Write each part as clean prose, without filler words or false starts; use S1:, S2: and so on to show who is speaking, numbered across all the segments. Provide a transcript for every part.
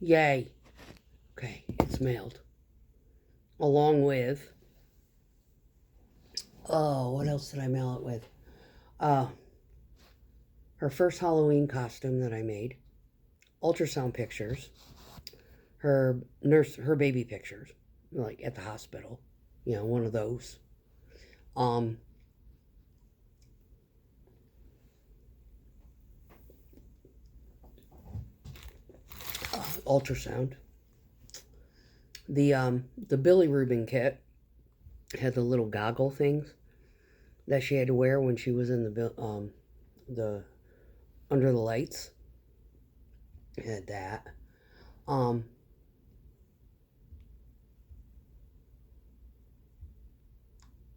S1: Yay. Okay, it's mailed. Along with, oh, what else did I mail it with? Uh, her first Halloween costume that I made, ultrasound pictures, her baby pictures, like at the hospital, one of those. Um, Ultrasound. The Billy Rubin kit had the little goggle things that she had to wear when she was in the under the lights. It had that. Um,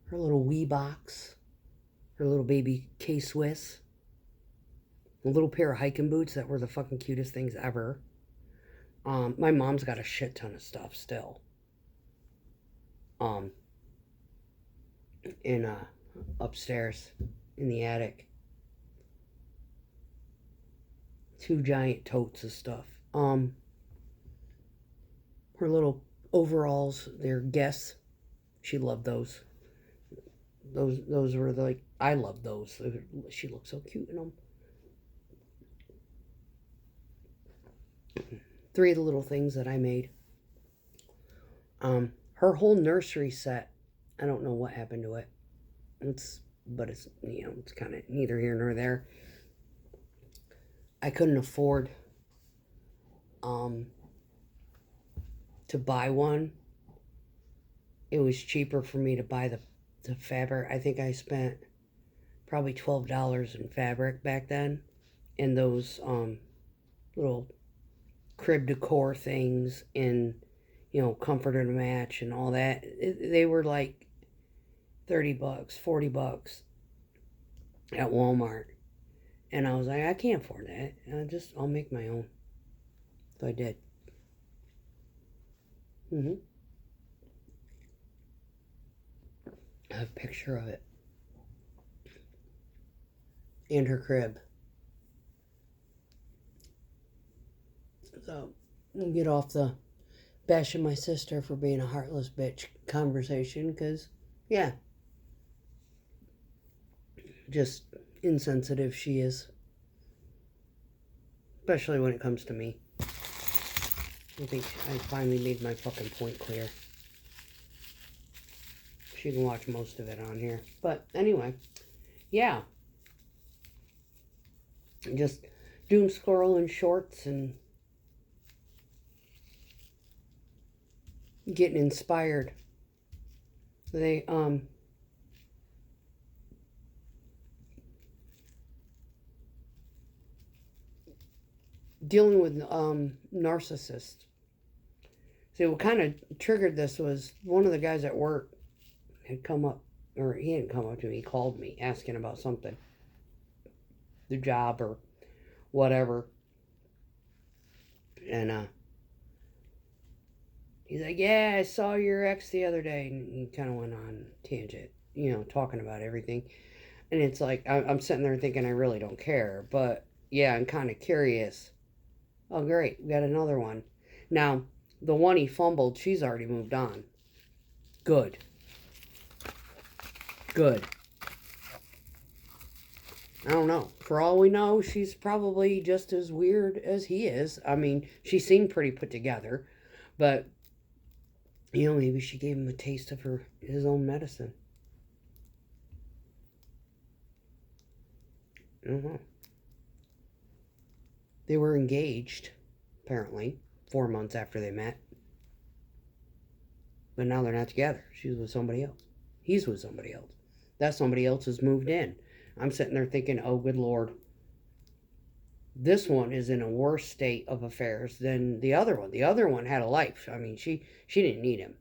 S1: her little wee box, her little baby K Swiss, a little pair of hiking boots that were the fucking cutest things ever. My mom's got a shit ton of stuff still. Um, in upstairs in the attic. Two giant totes of stuff. Her little overalls, they're Guess. She loved those. Those were like, I love those. She looked so cute in them. Three of the little things that I made. Her whole nursery set, I don't know what happened to it. But it's it's kind of neither here nor there. I couldn't afford to buy one. It was cheaper for me to buy the fabric. I think I spent probably $12 in fabric back then, and those little crib decor things and comforter to match and all that. They were like $30, $40 at Walmart, and I was like, I can't afford that. I'll make my own. So I did. I have a picture of it and her crib. So we'll get off the bashing my sister for being a heartless bitch conversation, because yeah, just insensitive she is, especially when it comes to me. I think I finally made my fucking point clear. She can watch most of it on here, but anyway, yeah, just doom scrolling shorts and getting inspired. They dealing with narcissists. See, what kind of triggered this was one of the guys at work had come up, or he hadn't come up to me, he called me asking about something, the job or whatever, and he's like, yeah, I saw your ex the other day, and he kind of went on tangent, talking about everything, and it's like, I'm sitting there thinking I really don't care, but yeah, I'm kind of curious. Oh, great, we got another one. Now, the one he fumbled, she's already moved on. Good. I don't know. For all we know, she's probably just as weird as he is. I mean, she seemed pretty put together, but maybe she gave him a taste of his own medicine. I don't know. They were engaged, apparently, 4 months after they met. But now they're not together. She's with somebody else. He's with somebody else. That somebody else has moved in. I'm sitting there thinking, oh, good Lord. This one is in a worse state of affairs than the other one. The other one had a life. I mean, she didn't need him.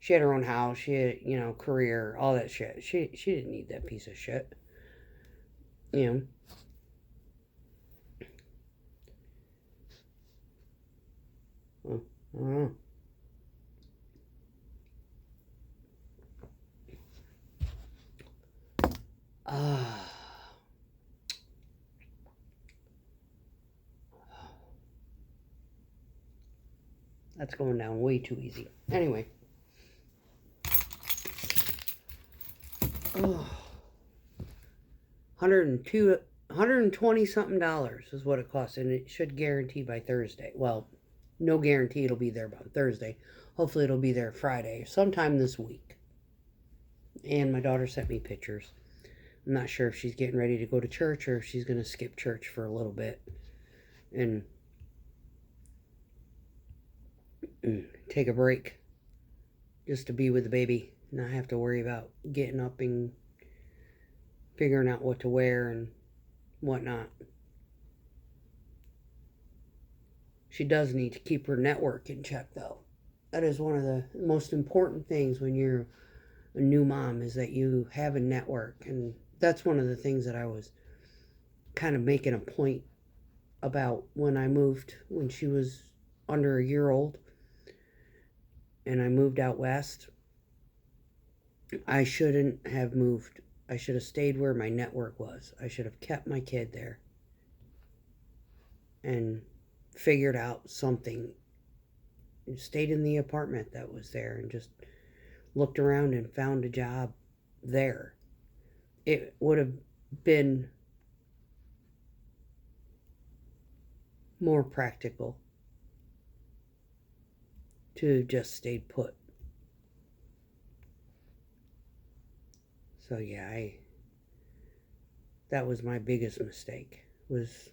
S1: She had her own house. She had, career, all that shit. She didn't need that piece of shit. Well, I don't know. That's going down way too easy. Anyway. Oh, 120 something dollars is what it costs, and it should guarantee by Thursday. Well, no guarantee it'll be there by Thursday. Hopefully it'll be there Friday, sometime this week. And my daughter sent me pictures. I'm not sure if she's getting ready to go to church or if she's going to skip church for a little bit and take a break just to be with the baby, not have to worry about getting up and figuring out what to wear and whatnot. She does need to keep her network in check, though. That is one of the most important things when you're a new mom, is that you have a network. And that's one of the things that I was kind of making a point about when I moved, when she was under a year old and I moved out west. I shouldn't have moved. I should have stayed where my network was. I should have kept my kid there and figured out something. Stayed in the apartment that was there and just looked around and found a job there. It would have been more practical to just stay put. So yeah, that was my biggest mistake, was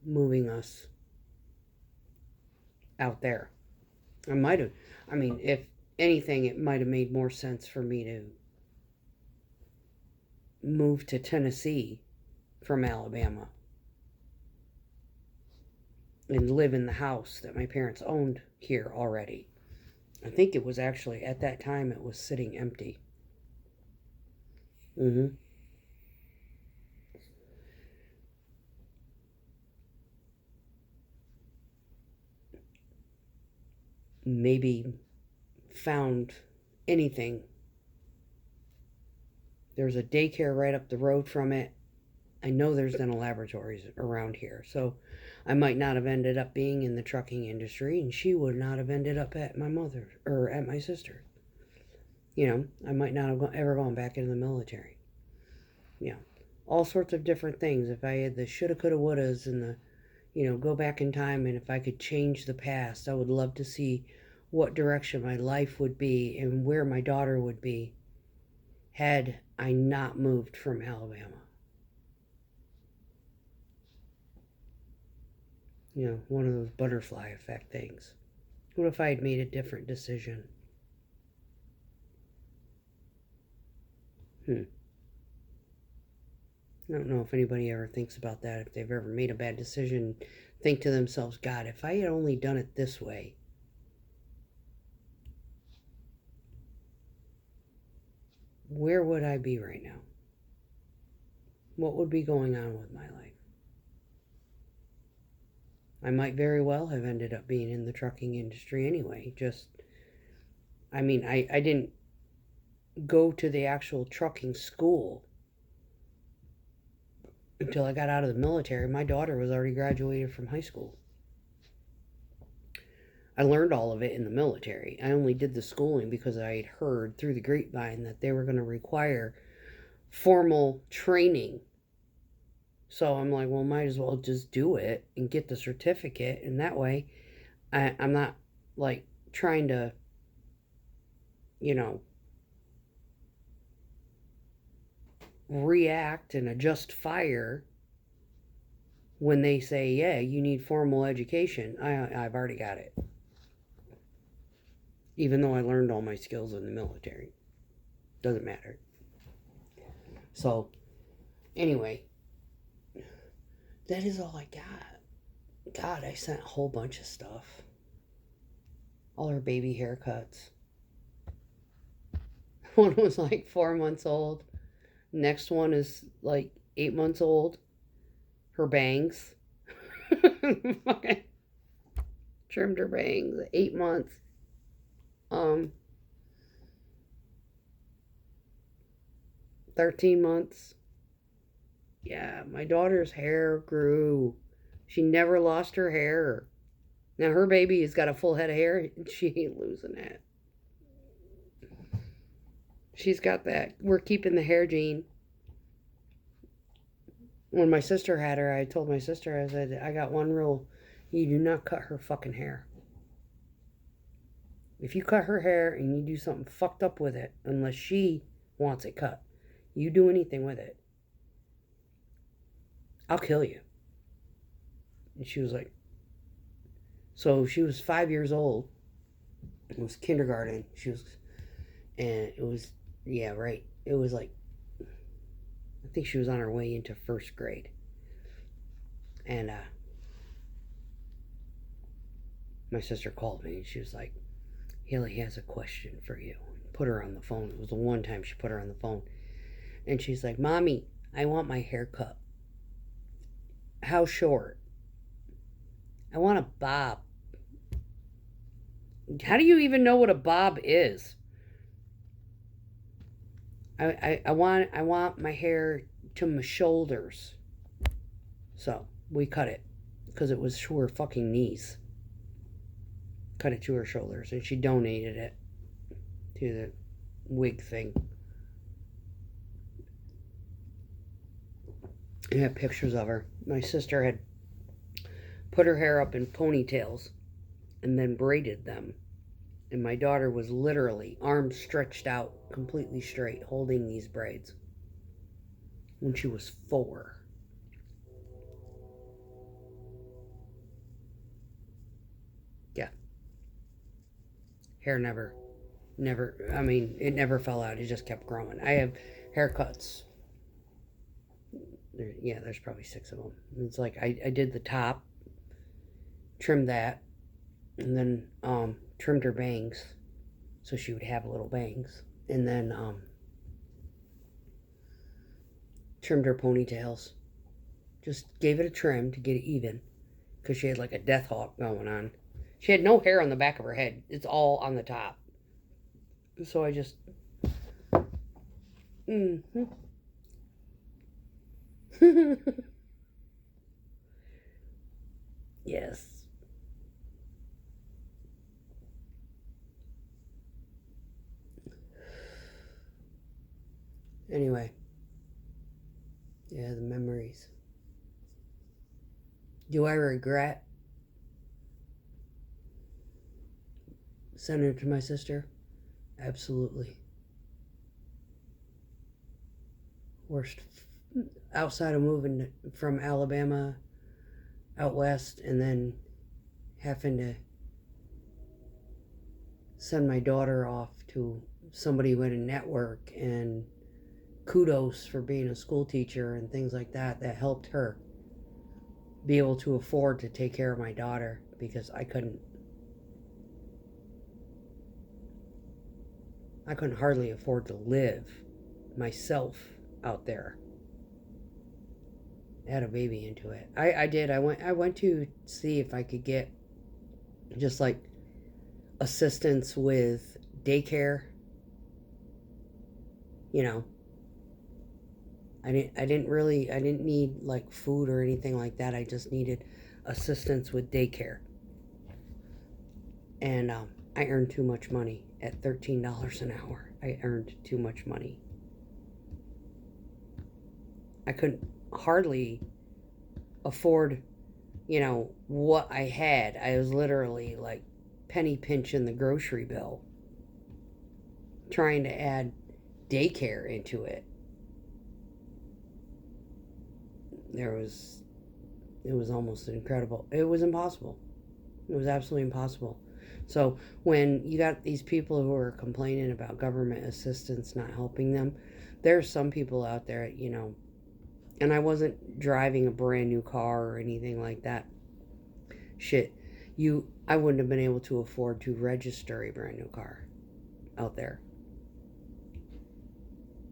S1: moving us out there. If anything, it might have made more sense for me to move to Tennessee from Alabama and live in the house that my parents owned here already. I think it was actually, at that time, it was sitting empty. Maybe found anything. There's a daycare right up the road from it. I know there's dental laboratories around here, so I might not have ended up being in the trucking industry, and she would not have ended up at my mother or at my sister. I might not have ever gone back into the military. All sorts of different things. If I had the shoulda, coulda, wouldas and the, go back in time, and if I could change the past, I would love to see what direction my life would be and where my daughter would be had I not moved from Alabama. One of those butterfly effect things. What if I had made a different decision? I don't know if anybody ever thinks about that, if they've ever made a bad decision, think to themselves, God, if I had only done it this way, where would I be right now? What would be going on with my life? I might very well have ended up being in the trucking industry anyway. I didn't go to the actual trucking school until I got out of the military. My daughter was already graduated from high school. I learned all of it in the military. I only did the schooling because I had heard through the grapevine that they were going to require formal training. So I'm like, well, might as well just do it and get the certificate. And that way, I'm not like trying to, react and adjust fire when they say, yeah, you need formal education. I've already got it. Even though I learned all my skills in the military. Doesn't matter. So, anyway, that is all I got. God, I sent a whole bunch of stuff. All her baby haircuts. One was like 4 months old. Next one is like 8 months old. Her bangs. Trimmed her bangs. 8 months. 13 months. Yeah, my daughter's hair grew. She never lost her hair. Now her baby has got a full head of hair, and she ain't losing that. She's got that. We're keeping the hair gene. When my sister had her, I told my sister, I said, I got one rule. You do not cut her fucking hair. If you cut her hair and you do something fucked up with it, unless she wants it cut, you do anything with it, I'll kill you. And she was like, so she was 5 years old. It was kindergarten. And it was, yeah, right. It was like, I think she was on her way into first grade. And my sister called me and she was like, Haley has a question for you. Put her on the phone. It was the one time she put her on the phone. And she's like, Mommy, I want my hair cut. How short? I want a bob. How do you even know what a bob is? I want my hair to my shoulders. So we cut it because it was to her fucking knees. Cut it to her shoulders, and she donated it to the wig thing. I have pictures of her. My sister had put her hair up in ponytails and then braided them. And my daughter was literally arms stretched out, completely straight, holding these braids when she was 4. Yeah. Hair never, I mean, it never fell out. It just kept growing. I have haircuts. There's probably 6 of them. It's like I did the top, trimmed that, and then trimmed her bangs so she would have little bangs, and then trimmed her ponytails. Just gave it a trim to get it even because she had like a death hawk going on. She had no hair on the back of her head. It's all on the top. So I just yes. Anyway, yeah, the memories. Do I regret sending it to my sister? Absolutely. Worst. Outside of moving from Alabama out west and then having to send my daughter off to somebody with a network, and kudos for being a school teacher and things like that helped her be able to afford to take care of my daughter because I couldn't hardly afford to live myself out there. I had a baby into it. I did. I went to see if I could get just like assistance with daycare. You know, I didn't need like food or anything like that. I just needed assistance with daycare. And I earned too much money at $13 an hour. I earned too much money. I couldn't hardly afford, what I had. I was literally like penny pinching the grocery bill, trying to add daycare into it. It was almost incredible. It was impossible. It was absolutely impossible. So when you got these people who are complaining about government assistance not helping them, there's some people out there, and I wasn't driving a brand new car or anything like that. Shit, I wouldn't have been able to afford to register a brand new car out there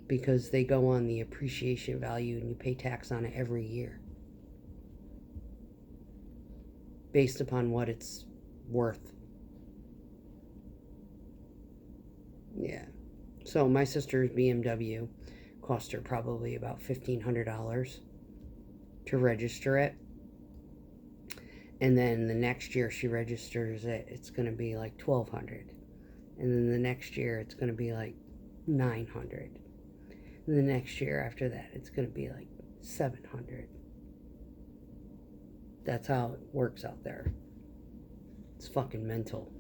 S1: because they go on the appreciation value and you pay tax on it every year based upon what it's worth. Yeah. So my sister's BMW cost her probably about $1,500 to register it. And then the next year she registers it, it's going to be like 1,200. And then the next year it's going to be like 900. And the next year after that it's going to be like 700. That's how it works out there. It's fucking mental.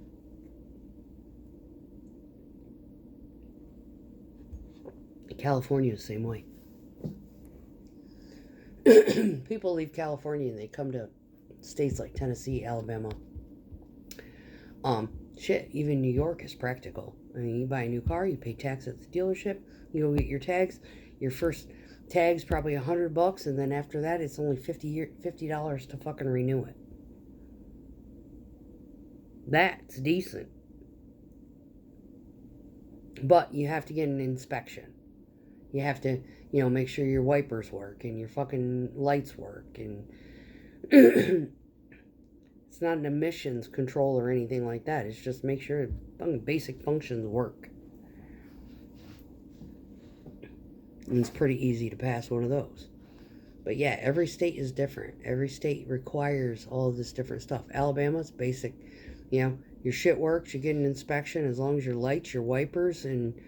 S1: California is the same way. People leave California and they come to states like Tennessee, Alabama. Shit, even New York is practical. I mean, you buy a new car, you pay tax at the dealership, you go get your tags. Your first tag's probably $100, and then after that, it's only $50 to fucking renew it. That's decent. But you have to get an inspection. You have to, make sure your wipers work and your fucking lights work. And it's not an emissions control or anything like that. It's just make sure basic functions work. And it's pretty easy to pass one of those. But yeah, every state is different. Every state requires all of this different stuff. Alabama's basic. Your shit works. You get an inspection as long as your lights, your wipers, and,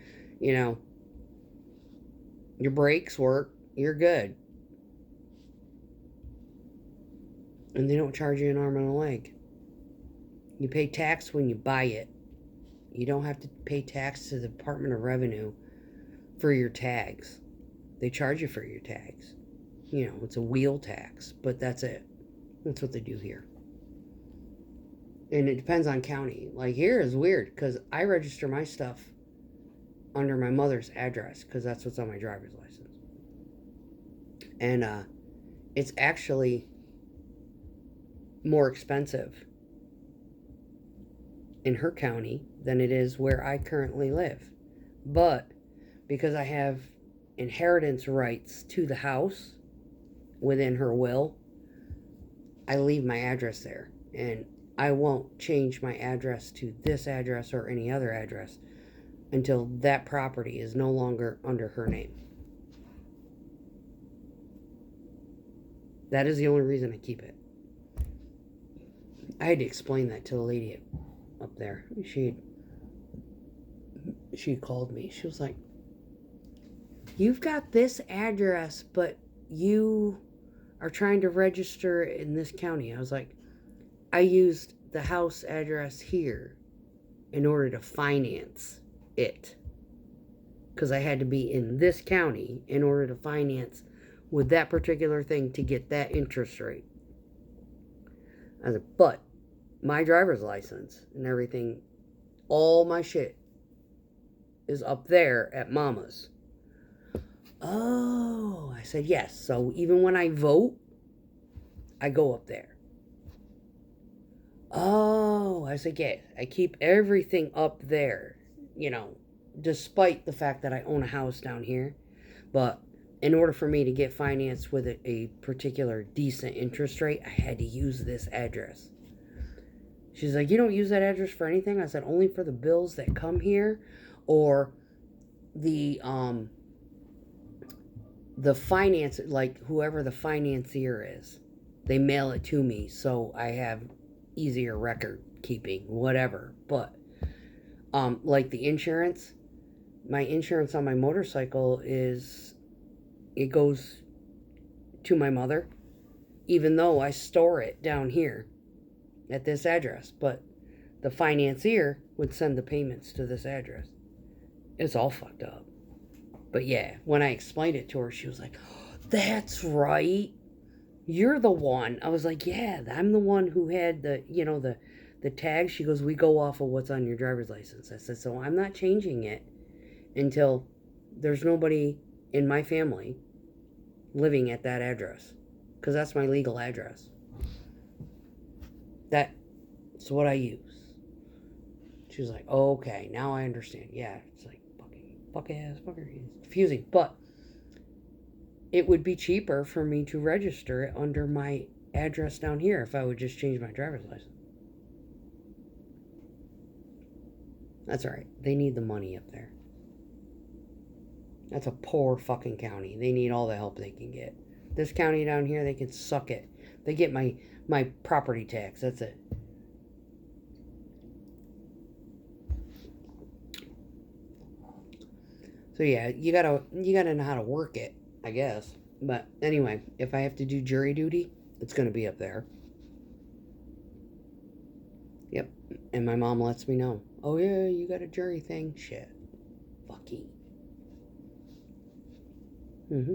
S1: your brakes work, you're good. And they don't charge you an arm and a leg. You pay tax when you buy it. You don't have to pay tax to the Department of Revenue for your tags. They charge you for your tags. It's a wheel tax, but that's it. That's what they do here. And it depends on county. Like here is weird because I register my stuff under my mother's address because that's what's on my driver's license. And it's actually more expensive in her county than it is where I currently live. But because I have inheritance rights to the house within her will, I leave my address there. And I won't change my address to this address or any other address until that property is no longer under her name. That is the only reason I keep it. I had to explain that to the lady up there. She called me. She was like, "You've got this address, but you are trying to register in this county." I was like, "I used the house address here in order to finance it. Because I had to be in this county in order to finance with that particular thing to get that interest rate." I said, "But my driver's license and everything, all my shit is up there at Mama's." "Oh," I said, "yes. So even when I vote, I go up there." "Oh," I said, "yeah, I keep everything up there, despite the fact that I own a house down here. But in order for me to get financed with a particular decent interest rate, I had to use this address." She's like, "You don't use that address for anything?" I said, "Only for the bills that come here or the finance, like whoever the financier is. They mail it to me so I have easier record keeping, whatever. But like the insurance, my insurance on my motorcycle it goes to my mother, even though I store it down here at this address. But the financier would send the payments to this address. It's all fucked up. But yeah, when I explained it to her, she was like, "That's right. You're the one." I was like, "Yeah, I'm the one who had the tag." She goes, "We go off of what's on your driver's license." I said, "So I'm not changing it until there's nobody in my family living at that address. Because that's my legal address. That's what I use." She was like, "Oh, okay, now I understand." Yeah, it's like it's confusing. But it would be cheaper for me to register it under my address down here if I would just change my driver's license. That's alright. They need the money up there. That's a poor fucking county. They need all the help they can get. This county down here, they can suck it. They get my property tax. That's it. So yeah, you gotta know how to work it, I guess. But anyway, if I have to do jury duty, it's gonna be up there. Yep. And my mom lets me know. Oh yeah, you got a jury thing. Shit. Fucky. Mm-hmm.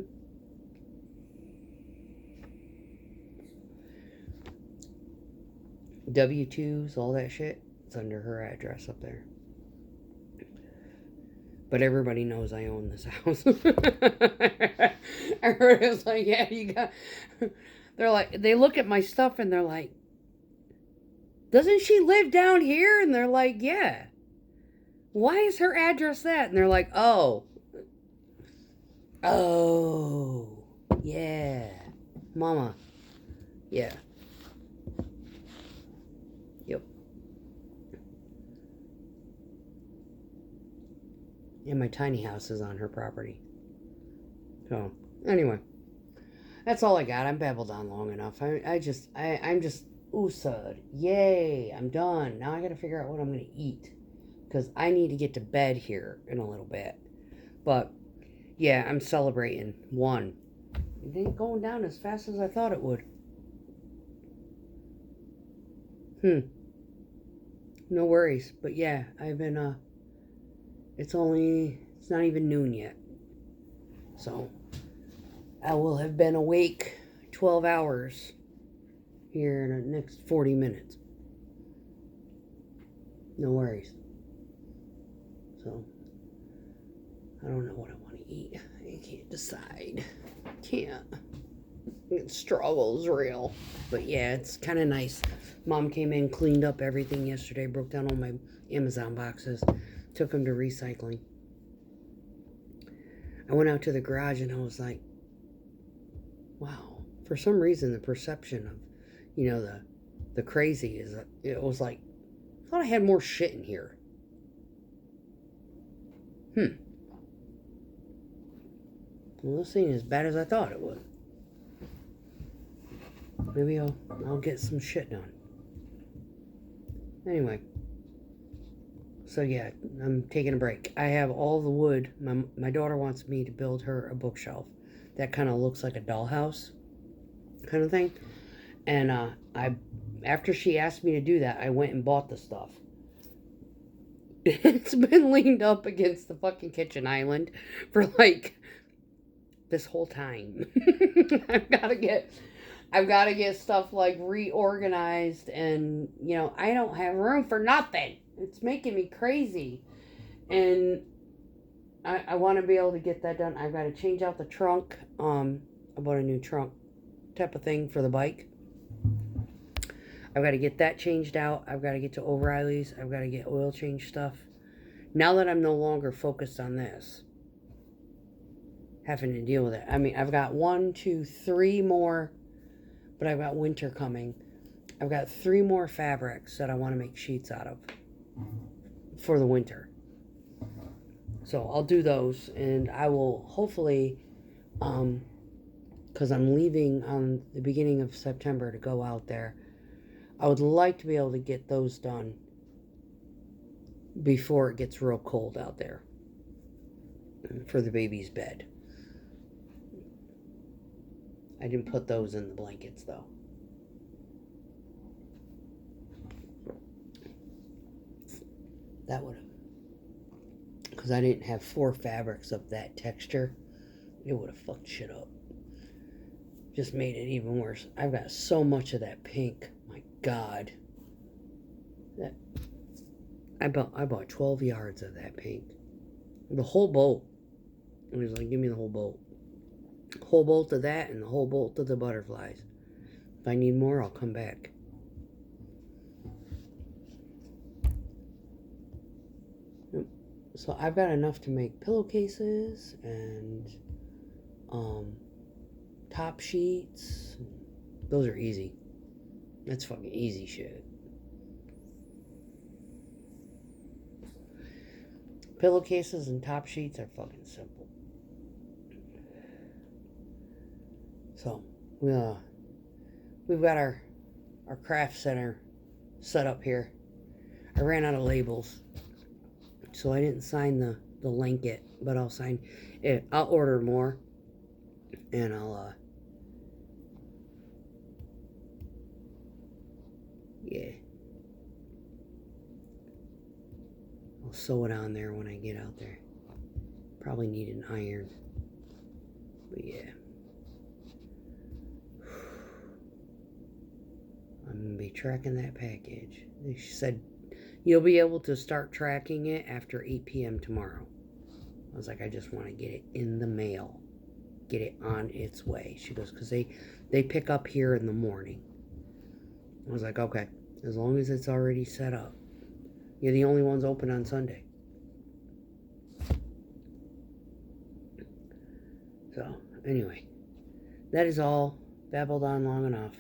S1: W-2s, all that shit. It's under her address up there. But everybody knows I own this house. I heard it was like, yeah, you got. They're like, they look at my stuff and they're like, doesn't she live down here? And they're like, yeah. Why is her address that? And they're like, oh. Oh. Yeah. Mama. Yeah. Yep. And my tiny house is on her property. So, anyway. That's all I got. I'm babbled on long enough. I'm just oosad. Yay. I'm done. Now I gotta figure out what I'm gonna eat. Because I need to get to bed here in a little bit. But, yeah, I'm celebrating. 1. It ain't going down as fast as I thought it would. No worries. But yeah, I've been, it's not even noon yet. So, I will have been awake 12 hours here in the next 40 minutes. No worries. So, I don't know what I want to eat. I can't decide. Can't. The struggle's real. But yeah, it's kind of nice. Mom came in, cleaned up everything yesterday, broke down all my Amazon boxes, took them to recycling. I went out to the garage and I was like, wow. For some reason, the perception of, the crazy is, it was like, I thought I had more shit in here. Well, this ain't as bad as I thought it would. Maybe I'll get some shit done. Anyway. So yeah, I'm taking a break. I have all the wood. My daughter wants me to build her a bookshelf that kind of looks like a dollhouse kind of thing. And after she asked me to do that, I went and bought the stuff. It's been leaned up against the fucking kitchen island for like this whole time. I've got to get stuff like reorganized, and I don't have room for nothing. It's making me crazy. And I want to be able to get that done. I've got to change out the trunk. I bought a new trunk type of thing for the bike. I've got to get that changed out. I've got to get to O'Reilly's. I've got to get oil change stuff. Now that I'm no longer focused on this, having to deal with it. I mean, I've got 1, 2, 3 more, but I've got winter coming. I've got 3 more fabrics that I want to make sheets out of for the winter. So I'll do those, and I will hopefully, because I'm leaving on the beginning of September to go out there, I would like to be able to get those done before it gets real cold out there for the baby's bed. I didn't put those in the blankets though. That would have, because I didn't have 4 fabrics of that texture, it would have fucked shit up. Just made it even worse. I've got so much of that pink. My God. I bought 12 yards of that pink. The whole bolt. It was like, give me the whole bolt. Whole bolt of that and the whole bolt of the butterflies. If I need more, I'll come back. So I've got enough to make pillowcases and top sheets. Those are easy. That's fucking easy shit. Pillowcases and top sheets are fucking simple. So, we've got our craft center set up here. I ran out of labels, so I didn't sign the blanket, but I'll sign it. I'll order more, and I'll yeah, I'll sew it on there when I get out there. Probably need an iron, but yeah. I'm going to be tracking that package. She said, you'll be able to start tracking it after 8 p.m. tomorrow. I was like, I just want to get it in the mail. Get it on its way. She goes, because they pick up here in the morning. I was like, okay, as long as it's already set up. You're the only ones open on Sunday. So, anyway, that is all. Babbled on long enough.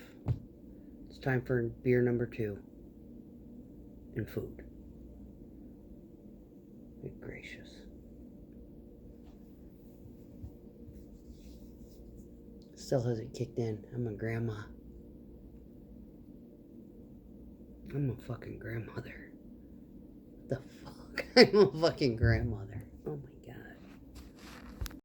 S1: It's time for beer number 2 and food. Good gracious. Still hasn't kicked in. I'm a grandma. I'm a fucking grandmother. The fuck? I'm a fucking grandmother.